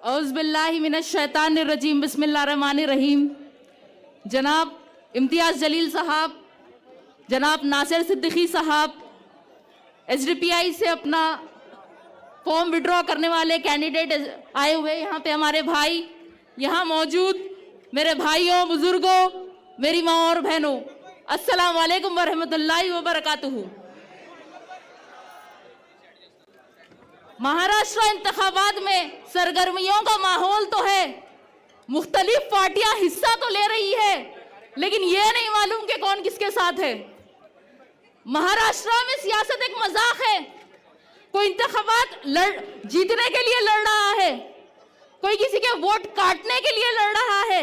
औज़ुबिल्लाहि मिनश्शैतानिर्रजीम बिस्मिल्लाहिर्रहमानिर्रहीम। जनाब इम्तियाज़ जलील साहब, जनाब नासिर सिद्दीकी साहब, SDPI से अपना फॉर्म विड्रॉ करने वाले कैंडिडेट आए हुए यहाँ पे हमारे भाई, यहाँ मौजूद मेरे भाइयों, बुजुर्गों, मेरी माँ और बहनों, अस्सलाम वालेकुम वरहमतुल्लाहि वबरकातुहू। महाराष्ट्र इंतखाबात में सरगर्मियों का माहौल तो है, मुख्तलिफ पार्टियां हिस्सा तो ले रही है, लेकिन ये नहीं मालूम कि कौन किसके साथ है। महाराष्ट्र में सियासत एक मजाक है। कोई इंतखाबात जीतने के लिए लड़ रहा है, कोई किसी के वोट काटने के लिए लड़ रहा है।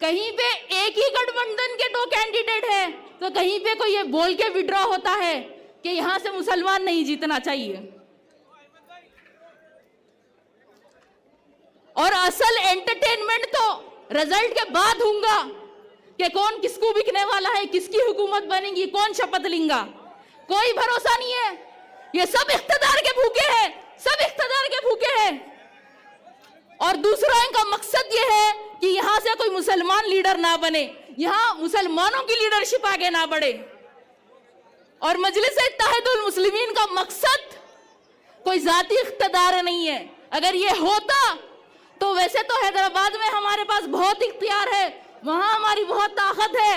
कहीं पे एक ही गठबंधन के 2 कैंडिडेट है, तो कहीं पे कोई ये बोल के विड्रॉ होता है कि यहां से मुसलमान नहीं जीतना चाहिए। और असल एंटरटेनमेंट तो रिजल्ट के बाद होगा कि कौन किसको बिकने वाला है, किसकी हुकूमत बनेगी, कौन शपथ लेगा, कोई भरोसा नहीं है। ये सब इख्तिदार के भूखे हैं, सब इख्तिदार के भूखे हैं। और दूसरा इनका मकसद ये है कि यहां से कोई मुसलमान लीडर ना बने, यहां मुसलमानों की लीडरशिप आगे ना बढ़े। और मजलिस इत्तेहादुल मुस्लिमीन का मकसद कोई जाती इख्तिदार नहीं है। अगर ये होता तो वैसे तो हैदराबाद में हमारे पास बहुत इख्तियार है, वहां हमारी बहुत ताकत है।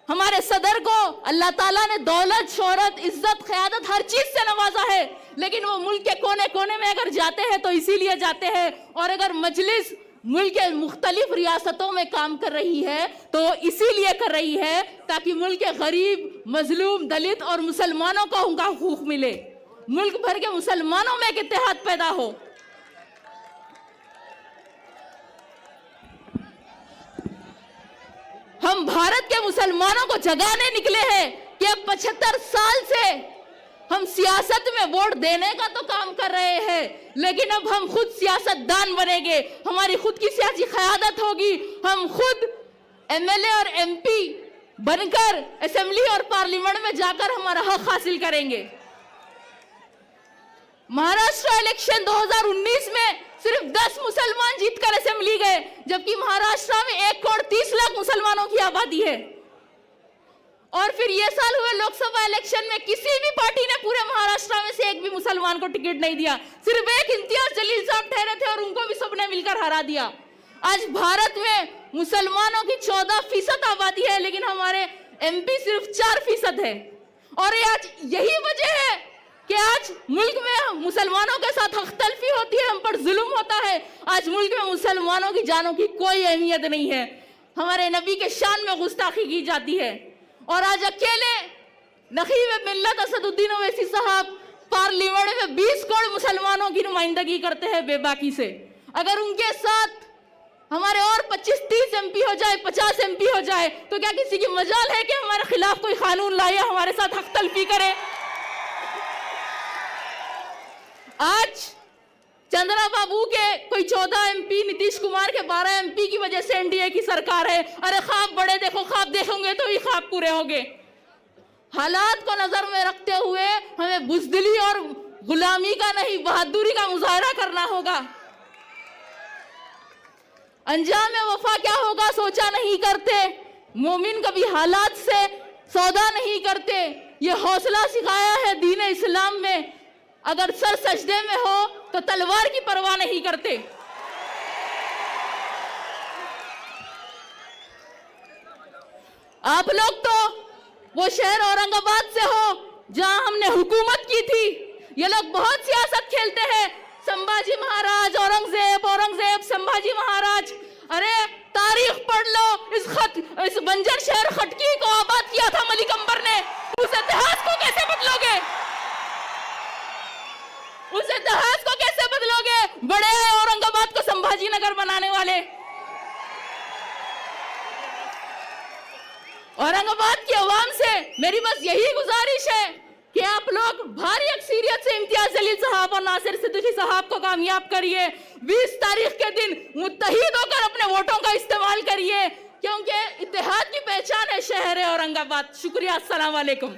हमारे सदर को अल्लाह ताला ने दौलत, शोहरत, इज्जत, क़यादत हर चीज से नवाजा है, लेकिन वो मुल्क के कोने कोने में अगर जाते हैं तो इसीलिए जाते हैं। और अगर मजलिस मुल्क के मुख्तलिफ रियासतों में काम कर रही है तो इसीलिए कर रही है ताकि मुल्क के गरीब, मजलूम, दलित और मुसलमानों को उनका हुकूक मिले, मुल्क भर के मुसलमानों में एक इत्तेहाद पैदा हो। हम भारत के मुसलमानों को जगाने निकले हैं कि अब 75 साल से हम सियासत में वोट देने का तो काम कर रहे हैं, लेकिन अब हम खुद सियासतदान बनेंगे, हमारी खुद की सियासी क़यादत होगी। हम खुद MLA और MP बनकर असेंबली और पार्लियामेंट में जाकर हमारा हक हासिल करेंगे। महाराष्ट्र इलेक्शन 2019 में सिर्फ 10 मुसलमान जीतकर असेंबली गए, जबकि महाराष्ट्र में 1 करोड़ 30 लाख मुसलमानों की आबादी है। और फिर ये साल हुए लोकसभा इलेक्शन में किसी भी पार्टी ने पूरे महाराष्ट्र में से एक भी मुसलमान को टिकट नहीं दिया, सिर्फ एक इम्तियाज जलील साहब ठहरे थे और उनको भी सबने मिलकर हरा दिया। आज भारत में मुसलमानों की 14% आबादी है, लेकिन हमारे MP सिर्फ 4% है। और आज यही वजह है कि आज मुल्क में मुसलमानों के साथ हख्तलफी होती है, हम पर जुल्म होता है। आज मुल्क में मुसलमानों की जानों की कोई अहमियत नहीं है, हमारे नबी के शान में गुस्ताखी की जाती है। और आज अकेले नखीब मिल्लत असदुद्दीन ओवैसी साहब पार्लियामेंट में 20 करोड़ मुसलमानों की नुमाइंदगी करते हैं बेबाकी से। अगर उनके साथ हमारे और 25-30 MP हो जाए, 50 MP हो जाए, तो क्या किसी की मजाल है कि हमारे खिलाफ कोई कानून लाए, हमारे साथ हख्तलफी करे? आज चंद्रा बाबू के कोई 14 MP, नीतीश कुमार के 12 MP की वजह से NDA की सरकार है। अरे ख्वाब बड़े देखो, ख्वाब देखोगे तो ही ख्वाब पूरे होंगे। हालात को नजर में रखते हुए हमें बुज़दिली और गुलामी का नहीं, बहादुरी का मुजाहरा करना होगा। अंजाम वफा क्या होगा सोचा नहीं करते, मोमिन कभी हालात से सौदा नहीं करते। ये हौसला सिखाया है दीन इस्लाम में। अगर सर सजदे में हो तो तलवार की परवाह नहीं करते। आप लोग तो वो शहर औरंगाबाद से हो जहां हमने हुकूमत की थी। ये लोग बहुत सियासत खेलते हैं, संभाजी महाराज, औरंगजेब, औरंगजेब, संभाजी महाराज। अरे तारीख पढ़ लो, इस बंजर शहर खटकी को आबाद किया था मलिक अंबर ने। उस इतिहास को कैसे बदलोगे? उस इतिहास को कैसे बदलोगे? बड़े हैं औरंगाबाद को संभाजी नगर बनाने वाले। औरंगाबाद की आवाम से मेरी बस यही गुजारिश है कि आप लोग भारी अक्सरियत से इम्तियाज जलील साहब और नासिर सिद्दीकी साहब को कामयाब करिए। 20 तारीख के दिन मुत्तहिद होकर अपने वोटों का इस्तेमाल करिए, क्योंकि इत्तेहाद की पहचान है शहर औरंगाबाद। शुक्रिया, अस्सलाम वालेकुम।